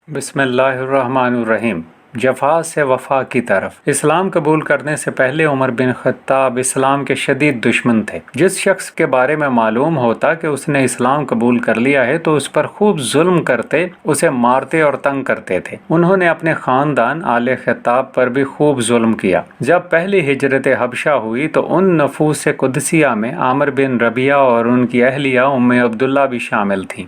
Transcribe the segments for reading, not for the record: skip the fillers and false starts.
बिस्मिल्लाहिर्रहमानिर्रहीम। जफा से वफा की तरफ। इस्लाम कबूल करने से पहले उमर बिन खत्ताब इस्लाम के शदीद दुश्मन थे। जिस शख्स के बारे में मालूम होता कि उसने इस्लाम कबूल कर लिया है तो उस पर खूब जुल्म करते, उसे मारते और तंग करते थे। उन्होंने अपने खानदान आले खिताब पर भी खूब जुल्म किया। जब पहली हिजरत हबशा हुई तो उन नफूस कुदसिया में आमिर बिन रबिया और उनकी अहलिया उम्मे अब्दुल्ला भी शामिल थीं।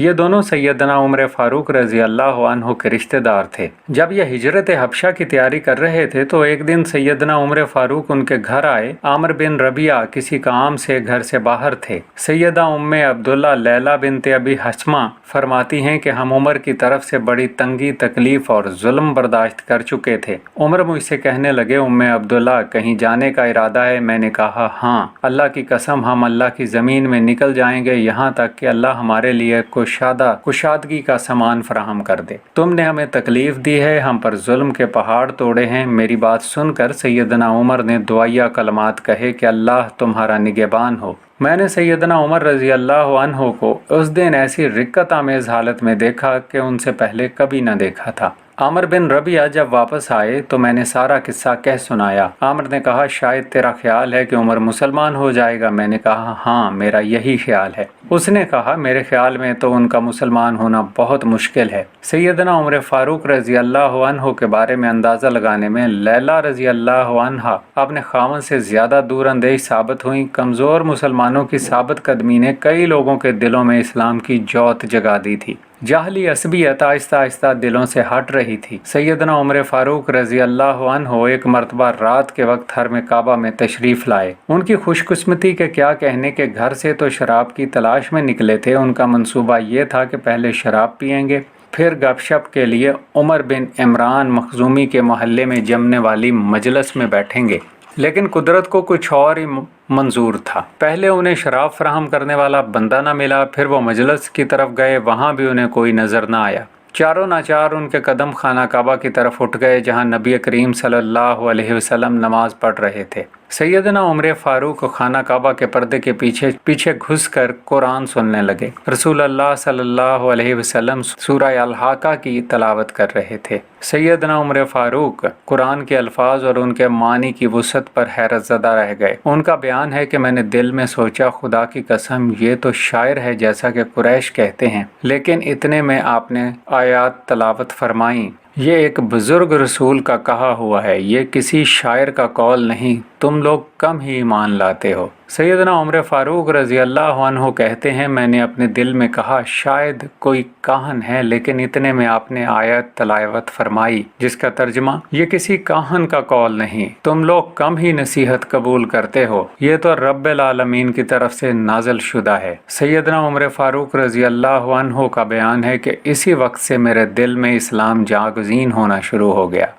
ये दोनों सैयदना उमर फारूक रजी अल्लाह अन्हु के रिश्तेदार थे। जब यह हिजरत हबशा की तैयारी कर रहे थे तो एक दिन सैयदना उमर फारूक उनके घर आए। आमिर बिन रबिया किसी काम से घर से बाहर थे। सैयदा उम्मे अब्दुल्ला लैला बिनते अबी हस्मा फरमाती हैं कि हम उमर की तरफ से बड़ी तंगी, तकलीफ और जुल्म बर्दाश्त कर चुके थे। उमर मुझसे कहने लगे, उम्मे अब्दुल्ला कहीं जाने का इरादा है? मैंने कहा हाँ, अल्लाह की कसम हम अल्लाह की ज़मीन में निकल जाएंगे यहाँ तक कि अल्लाह हमारे लिए कुशादगी का सामान फराहम कर दे। तुमने हमें तकलीफ दी है, हम पर जुल्म के पहाड़ तोड़े हैं। मेरी बात सुनकर सैयदना उमर ने दुआया कलमात कहे कि अल्लाह तुम्हारा निगहबान हो। मैंने सैयदना उमर रजी अल्लाह अन्हु को उस दिन ऐसी रिक्कत आमेज हालत में देखा कि उनसे पहले कभी न देखा था। आमिर बिन रबिया जब वापस आए तो मैंने सारा किस्सा कह सुनाया। आमिर ने कहा, शायद तेरा ख्याल है कि उमर मुसलमान हो जाएगा। मैंने कहा हाँ, मेरा यही ख्याल है। उसने कहा, मेरे ख्याल में तो उनका मुसलमान होना बहुत मुश्किल है। सैयदना उमर फारूक रजी अल्लाह अन्हु के बारे में अंदाज़ा लगाने में लैला रजी अल्लाह अन्हा अपने खामन से ज़्यादा दूर अंदेश साबित हुई। कमज़ोर मुसलमानों की साबित कदमी ने कई लोगों के दिलों में इस्लाम की जोत जगा दी थी। जाहली असबियत आहिस्ता आहिस्ता दिलों से हट रही थी। सैयदना उमर फारूक रजी अल्लाह अन्हु एक मरतबा रात के वक्त हरम काबा में तशरीफ़ लाए। उनकी खुशकिस्मती के क्या कहने के घर से तो शराब की तलाश में निकले थे। उनका मंसूबा ये था कि पहले शराब पिएंगे, फिर गपशप के लिए उमर बिन इमरान मखजूमी के मोहल्ले में जमने वाली मजलिस में बैठेंगे। लेकिन कुदरत को कुछ और ही मंजूर था। पहले उन्हें शराब फराहम करने वाला बंदा न मिला, फिर वो मजलिस की तरफ गए, वहाँ भी उन्हें कोई नज़र न आया। चारों नाचार उनके कदम खाना काबा की तरफ उठ गए जहाँ नबी करीम सल्लल्लाहु अलैहि वसल्लम नमाज पढ़ रहे थे। सैयदना उमर फारूक खाना काबा के पर्दे के पीछे घुसकर कुरान सुनने लगे। रसूल अल्लाह सल्लल्लाहु अलैहि वसल्लम सूरह अल-हाका की तलावत कर रहे थे। सैयदना उमर फारूक कुरान के अल्फाज और उनके मानी की वुसअत पर हैरत ज़दा रह गए। उनका बयान है कि मैंने दिल में सोचा, खुदा की कसम ये तो शायर है जैसा कि कुरैश कहते हैं। लेकिन इतने में आपने आयात तलावत फरमाई, ये एक बुजुर्ग रसूल का कहा हुआ है, ये किसी शायर का कौल नहीं, तुम लोग कम ही ईमान लाते हो। सैयदना उमर फारूक रजी अल्लाह अन्हु कहते हैं, मैंने अपने दिल में कहा शायद कोई काहन है, लेकिन इतने में आपने आयत तलावत फरमाई जिसका तर्जुमा, ये किसी काहन का कौल नहीं, तुम लोग कम ही नसीहत कबूल करते हो, ये तो रब्बिल आलमीन की तरफ से नाज़िल शुदा है। सैयदना उमर फारूक रजी अल्लाह अन्हु का बयान है कि इसी वक्त से मेरे दिल में इस्लाम जागज़ीन होना शुरू हो गया।